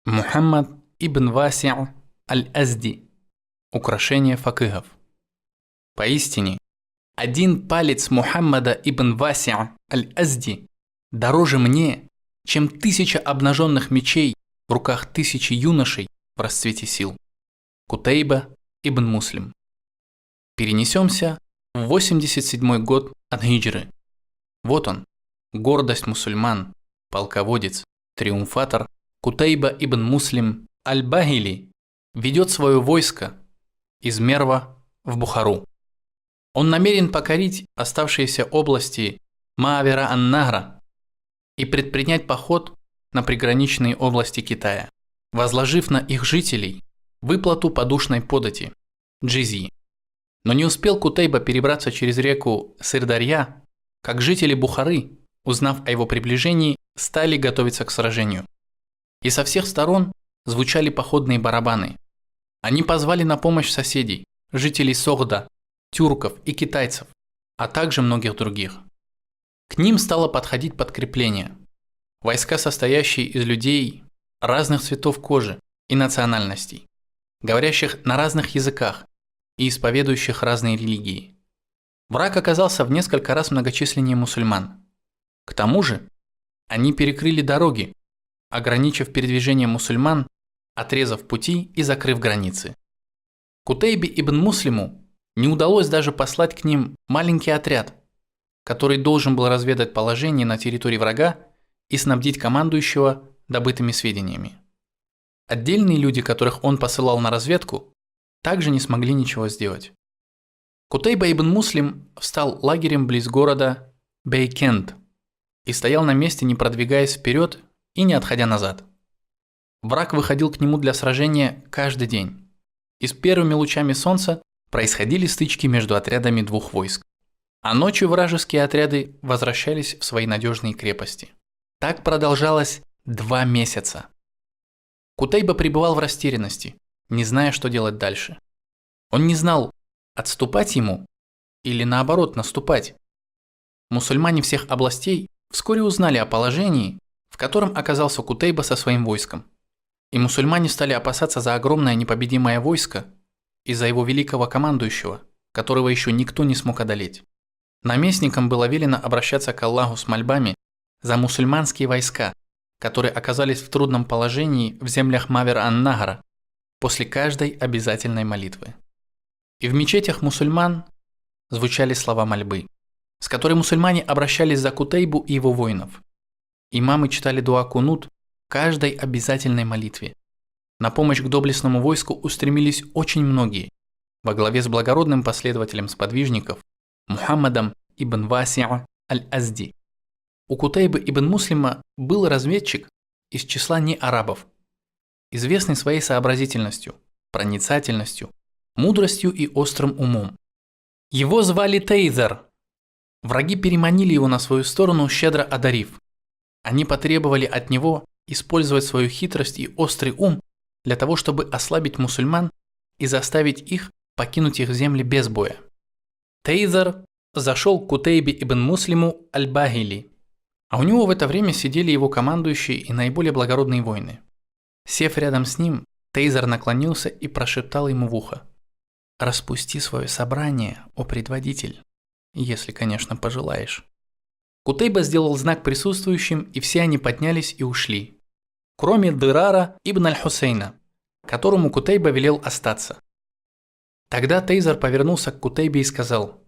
Мухаммад ибн Васи' аль-Азди. Украшение факыгов. Поистине, один палец Мухаммада ибн Васи' аль-Азди дороже мне, чем 1000 обнаженных мечей в руках 1000 юношей в расцвете сил. Кутейба ибн Муслим. Перенесемся в 87-й год от хиджры. Вот он, гордость мусульман, полководец, триумфатор Кутейба ибн Муслим аль-Багили ведет свое войско из Мерва в Бухару. Он намерен покорить оставшиеся области Маавера-ан-Нахра и предпринять поход на приграничные области Китая, возложив на их жителей выплату подушной подати – джизьи. Но не успел Кутейба перебраться через реку Сырдарья, как жители Бухары, узнав о его приближении, стали готовиться к сражению. И со всех сторон звучали походные барабаны. Они позвали на помощь соседей, жителей Согда, тюрков и китайцев, а также многих других. К ним стало подходить подкрепление. Войска, состоящие из людей разных цветов кожи и национальностей, говорящих на разных языках и исповедующих разные религии. Враг оказался в несколько раз многочисленнее мусульман. К тому же, они перекрыли дороги, ограничив передвижение мусульман, отрезав пути и закрыв границы. Кутейбе ибн Муслиму не удалось даже послать к ним маленький отряд, который должен был разведать положение на территории врага и снабдить командующего добытыми сведениями. Отдельные люди, которых он посылал на разведку, также не смогли ничего сделать. Кутейба ибн Муслим встал лагерем близ города Бейкент и стоял на месте, не продвигаясь вперед и не отходя назад. Враг выходил к нему для сражения каждый день, и с первыми лучами солнца происходили стычки между отрядами двух войск, а ночью вражеские отряды возвращались в свои надежные крепости. Так продолжалось 2 месяца. Кутейба пребывал в растерянности, не зная, что делать дальше. Он не знал, отступать ему или наоборот наступать. Мусульмане всех областей вскоре узнали о положении, в котором оказался Кутейба со своим войском. И мусульмане стали опасаться за огромное непобедимое войско и за его великого командующего, которого еще никто не смог одолеть. Наместникам было велено обращаться к Аллаху с мольбами за мусульманские войска, которые оказались в трудном положении в землях Мавер-ан-Нахра после каждой обязательной молитвы. И в мечетях мусульман звучали слова мольбы, с которой мусульмане обращались за Кутейбу и его воинов. Имамы читали дуа кунут в каждой обязательной молитве. На помощь к доблестному войску устремились очень многие, во главе с благородным последователем сподвижников Мухаммадом ибн Васи' аль-Азди. У Кутейбы ибн Муслима был разведчик из числа неарабов, известный своей сообразительностью, проницательностью, мудростью и острым умом. Его звали Тейзер. Враги переманили его на свою сторону, щедро одарив. Они потребовали от него использовать свою хитрость и острый ум для того, чтобы ослабить мусульман и заставить их покинуть их земли без боя. Тейзер зашел к Кутейбе ибн Муслиму аль-Багили, а у него в это время сидели его командующие и наиболее благородные воины. Сев рядом с ним, Тейзер наклонился и прошептал ему в ухо: «Распусти свое собрание, о предводитель, если, конечно, пожелаешь». Кутейба сделал знак присутствующим, и все они поднялись и ушли, кроме Дырара ибн аль-Хусейна, которому Кутейба велел остаться. Тогда Тейзер повернулся к Кутейбе и сказал: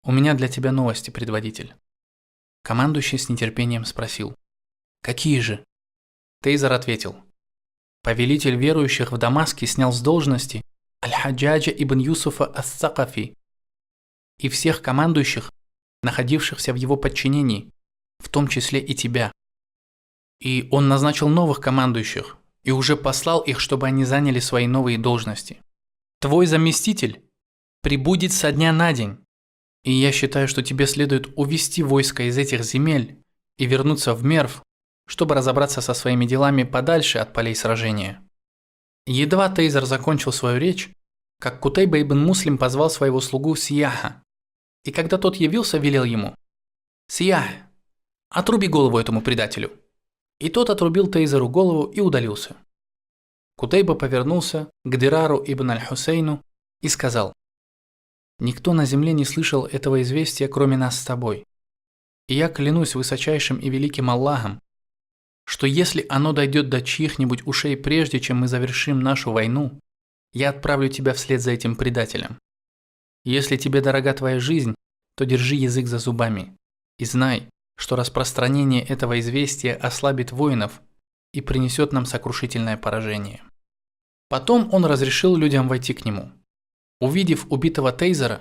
«У меня для тебя новости, предводитель». Командующий с нетерпением спросил: «Какие же?» Тейзер ответил: «Повелитель верующих в Дамаске снял с должности Аль-Хаджаджа ибн Юсуфа ас-Сакафи и всех командующих, находившихся в его подчинении, в том числе и тебя. И он назначил новых командующих и уже послал их, чтобы они заняли свои новые должности. Твой заместитель прибудет со дня на день, и я считаю, что тебе следует увести войско из этих земель и вернуться в Мерв, чтобы разобраться со своими делами подальше от полей сражения». Едва Тейзер закончил свою речь, как Кутейба ибн Муслим позвал своего слугу Сияха, и когда тот явился, велел ему: «Сиях, отруби голову этому предателю». И тот отрубил Тейзеру голову и удалился. Кутайба повернулся к Дирару ибн аль-Хусейну и сказал: «Никто на земле не слышал этого известия, кроме нас с тобой. И я клянусь высочайшим и великим Аллахом, что если оно дойдет до чьих-нибудь ушей прежде, чем мы завершим нашу войну, я отправлю тебя вслед за этим предателем. Если тебе дорога твоя жизнь, то держи язык за зубами и знай, что распространение этого известия ослабит воинов и принесет нам сокрушительное поражение». Потом он разрешил людям войти к нему. Увидев убитого Тейзера,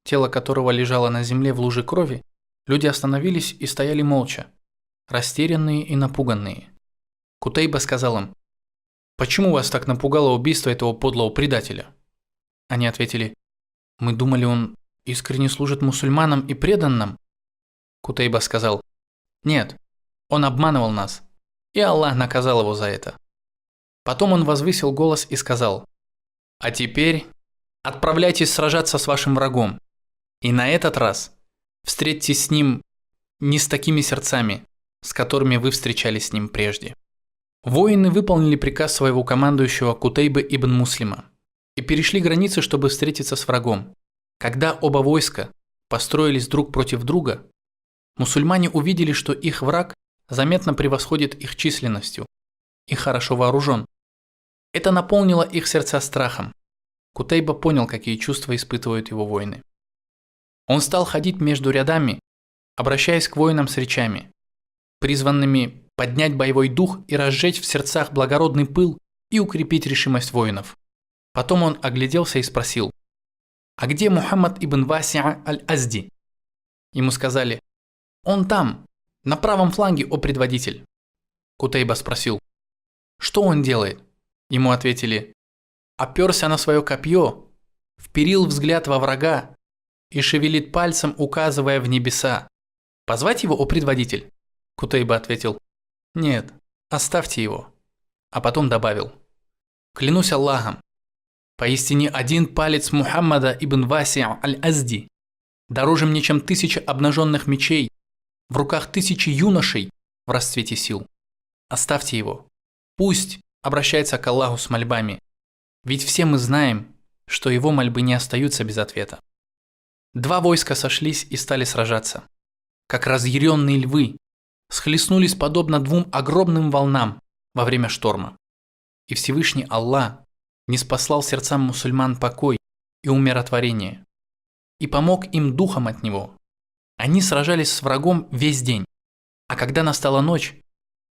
тело которого лежало на земле в луже крови, люди остановились и стояли молча, растерянные и напуганные. Кутайба сказал им: «Почему вас так напугало убийство этого подлого предателя?» Они ответили: «Мы думали, он искренне служит мусульманам и предан нам». Кутайба сказал: «Нет, он обманывал нас, и Аллах наказал его за это». Потом он возвысил голос и сказал: «А теперь отправляйтесь сражаться с вашим врагом, и на этот раз встретьтесь с ним не с такими сердцами, с которыми вы встречались с ним прежде». Воины выполнили приказ своего командующего Кутайбы ибн Муслима и перешли границы, чтобы встретиться с врагом. Когда оба войска построились друг против друга, мусульмане увидели, что их враг заметно превосходит их численностью и хорошо вооружен. Это наполнило их сердца страхом. Кутайба понял, какие чувства испытывают его воины. Он стал ходить между рядами, обращаясь к воинам с речами, призванными поднять боевой дух и разжечь в сердцах благородный пыл и укрепить решимость воинов. Потом он огляделся и спросил: «А где Мухаммад ибн Васи'а аль-Азди?» Ему сказали: «Он там, на правом фланге, о предводитель». Кутайба спросил: «Что он делает?» Ему ответили: «Оперся на свое копье, вперил взгляд во врага и шевелит пальцем, указывая в небеса. Позвать его, о предводитель?» Кутайба ответил: «Нет, оставьте его». А потом добавил: «Клянусь Аллахом, поистине один палец Мухаммада ибн Васи'а аль-Азди дороже мне, чем 1000 обнаженных мечей в руках 1000 юношей в расцвете сил. Оставьте его. Пусть обращается к Аллаху с мольбами, ведь все мы знаем, что его мольбы не остаются без ответа». Два войска сошлись и стали сражаться, как разъяренные львы, схлестнулись подобно двум огромным волнам во время шторма. И Всевышний Аллах ниспослал сердцам мусульман покой и умиротворение, и помог им духом от него. Они сражались с врагом весь день, а когда настала ночь,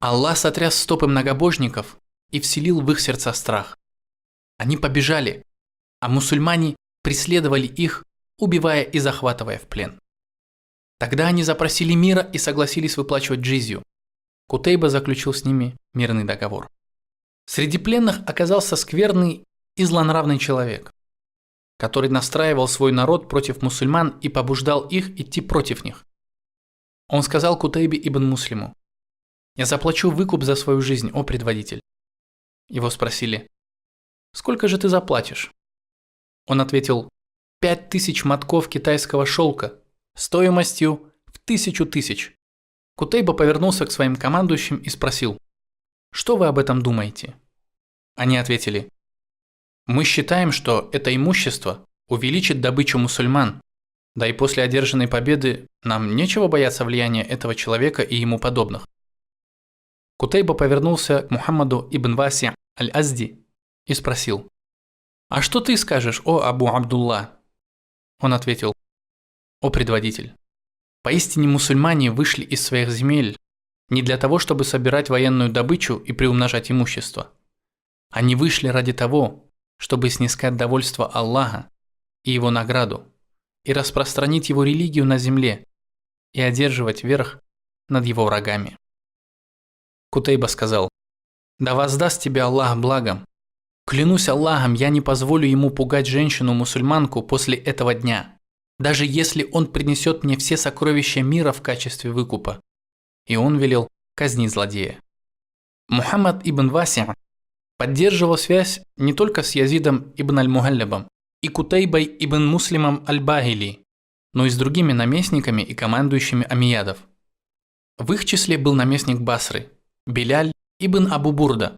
Аллах сотряс стопы многобожников и вселил в их сердца страх. Они побежали, а мусульмане преследовали их, убивая и захватывая в плен. Тогда они запросили мира и согласились выплачивать джизью. Кутайба заключил с ними мирный договор. Среди пленных оказался скверный и злонравный человек, который настраивал свой народ против мусульман и побуждал их идти против них. Он сказал Кутайбе ибн Муслиму: «Я заплачу выкуп за свою жизнь, о предводитель». Его спросили: «Сколько же ты заплатишь?» Он ответил: 5000 мотков китайского шелка стоимостью в 1000 тысяч. Кутайба повернулся к своим командующим и спросил: «Что вы об этом думаете?» Они ответили: «Мы считаем, что это имущество увеличит добычу мусульман, да и после одержанной победы нам нечего бояться влияния этого человека и ему подобных». Кутайба повернулся к Мухаммаду ибн Васи'а аль-Азди и спросил: «А что ты скажешь, о Абу Абдулла?» Он ответил: «О предводитель, поистине мусульмане вышли из своих земель не для того, чтобы собирать военную добычу и приумножать имущество. Они вышли ради того, чтобы снискать довольство Аллаха и его награду, и распространить его религию на земле, и одерживать верх над его врагами». Кутайба сказал: «Да воздаст тебе Аллах благом. Клянусь Аллахом, я не позволю ему пугать женщину-мусульманку после этого дня, даже если он принесет мне все сокровища мира в качестве выкупа». И он велел казнить злодея. Мухаммад ибн Васи'а поддерживал связь не только с Язидом ибн аль-Мухаллабом и Кутайбой ибн Муслимом аль-Багили, но и с другими наместниками и командующими амиядов. В их числе был наместник Басры Биляль ибн Абу Бурда,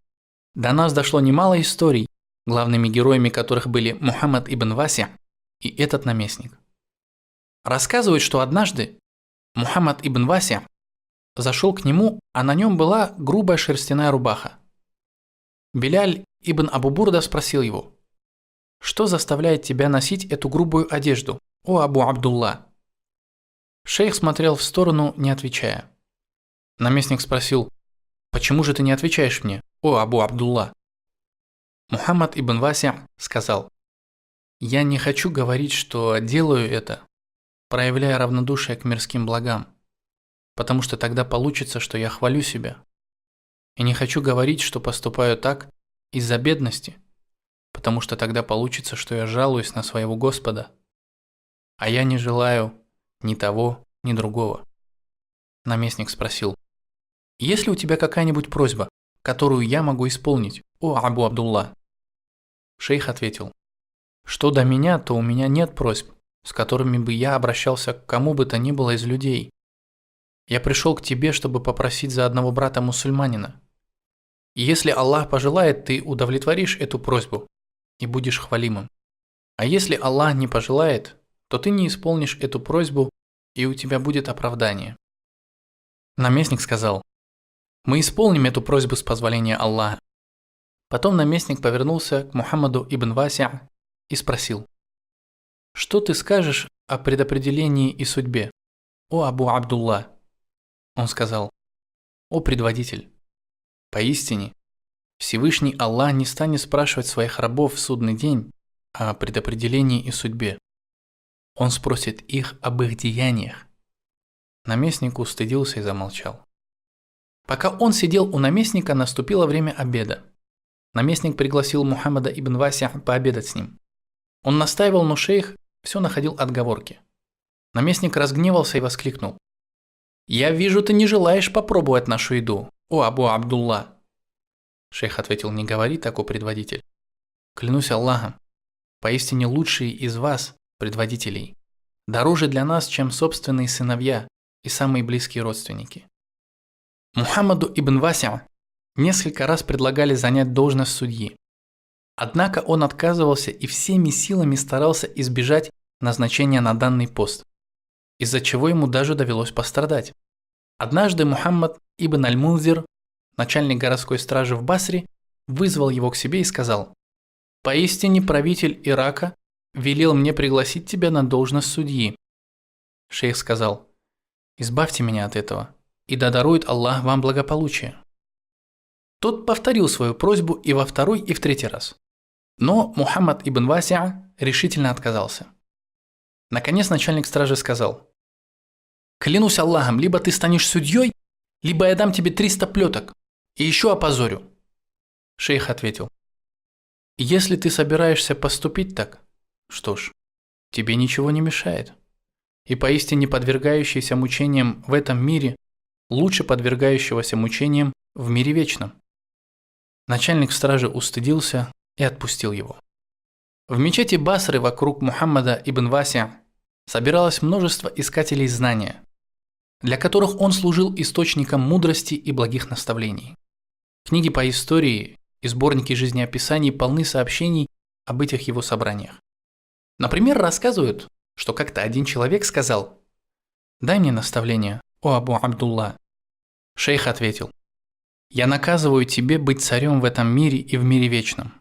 До нас дошло немало историй, главными героями которых были Мухаммад ибн Васи и этот наместник. Рассказывают, что однажды Мухаммад ибн Васи зашел к нему, а на нем была грубая шерстяная рубаха. Биляль ибн Абу Бурда спросил его: «Что заставляет тебя носить эту грубую одежду, о Абу Абдулла?» Шейх смотрел в сторону, не отвечая. Наместник спросил: «Почему же ты не отвечаешь мне, о Абу Абдулла?» Мухаммад ибн Васи сказал: «Я не хочу говорить, что делаю это, проявляя равнодушие к мирским благам, потому что тогда получится, что я хвалю себя. И не хочу говорить, что поступаю так из-за бедности, потому что тогда получится, что я жалуюсь на своего Господа, а я не желаю ни того, ни другого». Наместник спросил: «Есть ли у тебя какая-нибудь просьба, которую я могу исполнить, о Абу Абдулла?» Шейх ответил: «Что до меня, то у меня нет просьб, с которыми бы я обращался к кому бы то ни было из людей. Я пришел к тебе, чтобы попросить за одного брата-мусульманина. И если Аллах пожелает, ты удовлетворишь эту просьбу и будешь хвалимым. А если Аллах не пожелает, то ты не исполнишь эту просьбу, и у тебя будет оправдание». Наместник сказал: «Мы исполним эту просьбу с позволения Аллаха». Потом наместник повернулся к Мухаммаду ибн Васи и спросил: «Что ты скажешь о предопределении и судьбе, о Абу Абдулла?» Он сказал: «О предводитель, поистине, Всевышний Аллах не станет спрашивать своих рабов в судный день о предопределении и судьбе. Он спросит их об их деяниях». Наместник устыдился и замолчал. Пока он сидел у наместника, наступило время обеда. Наместник пригласил Мухаммада ибн Васи пообедать с ним. Он настаивал, но шейх все находил отговорки. Наместник разгневался и воскликнул: «Я вижу, ты не желаешь попробовать нашу еду, о Абу Абдулла». Шейх ответил: «Не говори так, о предводитель. Клянусь Аллахом, поистине лучшие из вас, предводителей, дороже для нас, чем собственные сыновья и самые близкие родственники». Мухаммаду ибн Васи несколько раз предлагали занять должность судьи. Однако он отказывался и всеми силами старался избежать назначения на данный пост, из-за чего ему даже довелось пострадать. Однажды Мухаммад ибн Аль-Мунзир, начальник городской стражи в Басре, вызвал его к себе и сказал: «Поистине правитель Ирака велел мне пригласить тебя на должность судьи». Шейх сказал: «Избавьте меня от этого, и да дарует Аллах вам благополучие». Тот повторил свою просьбу и во второй, и в третий раз. Но Мухаммад ибн Васи решительно отказался. Наконец начальник стражи сказал: «Клянусь Аллахом, либо ты станешь судьей, либо я дам тебе 300 плеток и еще опозорю». Шейх ответил: «Если ты собираешься поступить так, что ж, тебе ничего не мешает. И поистине подвергающийся мучениям в этом мире лучше подвергающегося мучениям в мире вечном». Начальник стражи устыдился и отпустил его. В мечети Басры вокруг Мухаммада ибн Васи собиралось множество искателей знания, для которых он служил источником мудрости и благих наставлений. Книги по истории и сборники жизнеописаний полны сообщений об этих его собраниях. Например, рассказывают, что как-то один человек сказал: «Дай мне наставление, о Абу Абдулла». Шейх ответил: «Я наказываю тебе быть царем в этом мире и в мире вечном».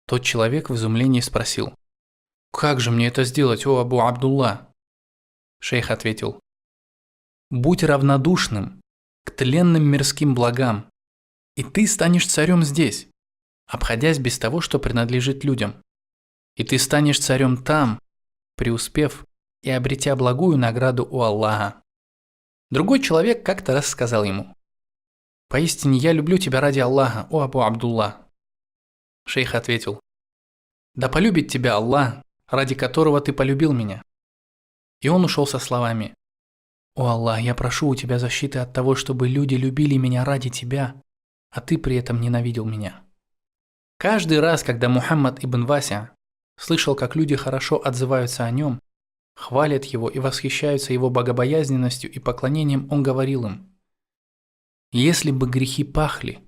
Тот человек в изумлении спросил: «Как же мне это сделать, о Абу Абдулла?» Шейх ответил: «Будь равнодушным к тленным мирским благам, и ты станешь царем здесь, обходясь без того, что принадлежит людям. И ты станешь царем там, преуспев и обретя благую награду у Аллаха». Другой человек как-то раз сказал ему: «Поистине я люблю тебя ради Аллаха, о Абу Абдулла». Шейх ответил: «Да полюбит тебя Аллах, ради которого ты полюбил меня». И он ушел со словами: «О Аллах, я прошу у тебя защиты от того, чтобы люди любили меня ради тебя, а ты при этом ненавидел меня». Каждый раз, когда Мухаммад ибн Васи слышал, как люди хорошо отзываются о нем, хвалят его и восхищаются его богобоязненностью и поклонением, он говорил им: «Если бы грехи пахли,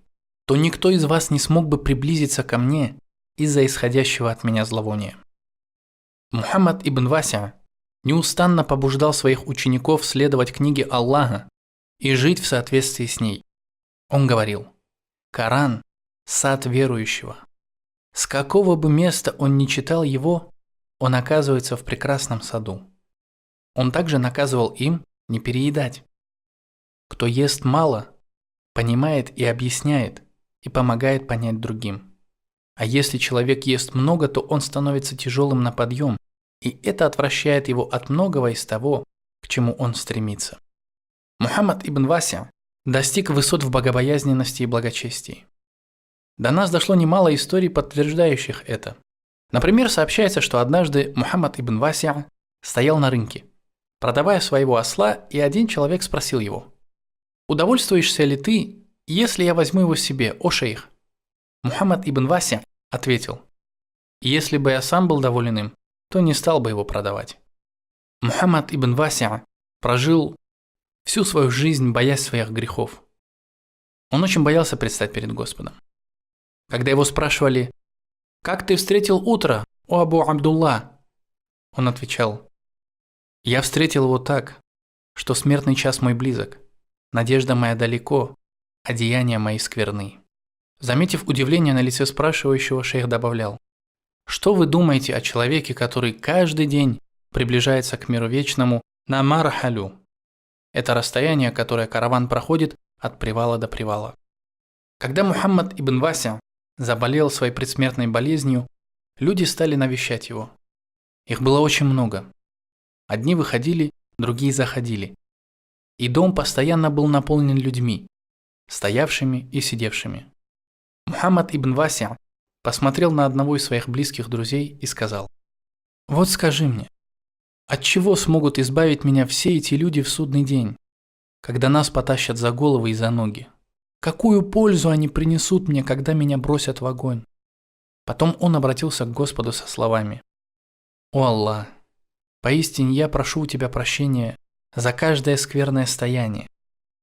то никто из вас не смог бы приблизиться ко мне из-за исходящего от меня зловония. Мухаммад ибн Вася неустанно побуждал своих учеников следовать книге Аллаха и жить в соответствии с ней. Он говорил: «Коран – сад верующего. С какого бы места он ни читал его, он оказывается в прекрасном саду». Он также наказывал им не переедать. Кто ест мало, понимает и объясняет, и помогает понять другим. А если человек ест много, то он становится тяжелым на подъем, и это отвращает его от многого из того, к чему он стремится. Мухаммад ибн Вася достиг высот в богобоязненности и благочестии. До нас дошло немало историй, подтверждающих это. Например, сообщается, что однажды Мухаммад ибн Вася стоял на рынке, продавая своего осла, и один человек спросил его: «Удовольствуешься ли ты, если я возьму его себе, о шейх?» Мухаммад ибн Вася ответил: «Если бы я сам был доволен им, то не стал бы его продавать». Мухаммад ибн Вася прожил всю свою жизнь, боясь своих грехов. Он очень боялся предстать перед Господом. Когда его спрашивали: «Как ты встретил утро, о Абу Абдулла?» Он отвечал: «Я встретил его так, что смертный час мой близок, надежда моя далеко, а деяния мои скверны». Заметив удивление на лице спрашивающего, шейх добавлял: «Что вы думаете о человеке, который каждый день приближается к миру вечному на мархалю?» Это расстояние, которое караван проходит от привала до привала. Когда Мухаммад ибн Вася заболел своей предсмертной болезнью, люди стали навещать его. Их было очень много. Одни выходили, другие заходили. И дом постоянно был наполнен людьми, стоявшими и сидевшими. Мухаммад ибн Вася посмотрел на одного из своих близких друзей и сказал: «Вот скажи мне, от чего смогут избавить меня все эти люди в судный день, когда нас потащат за головы и за ноги? Какую пользу они принесут мне, когда меня бросят в огонь?» Потом он обратился к Господу со словами: «О Аллах, поистине я прошу у Тебя прощения за каждое скверное стояние,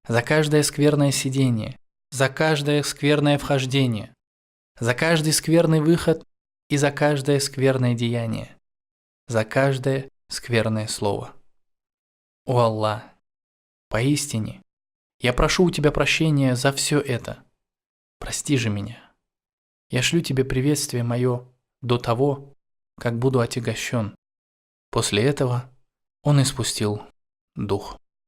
за каждое скверное сидение, за каждое скверное вхождение, за каждый скверный выход и за каждое скверное деяние, за каждое скверное слово. О Аллах, поистине я прошу у Тебя прощения за все это. Прости же меня. Я шлю Тебе приветствие мое до того, как буду отягощен». После этого он испустил дух.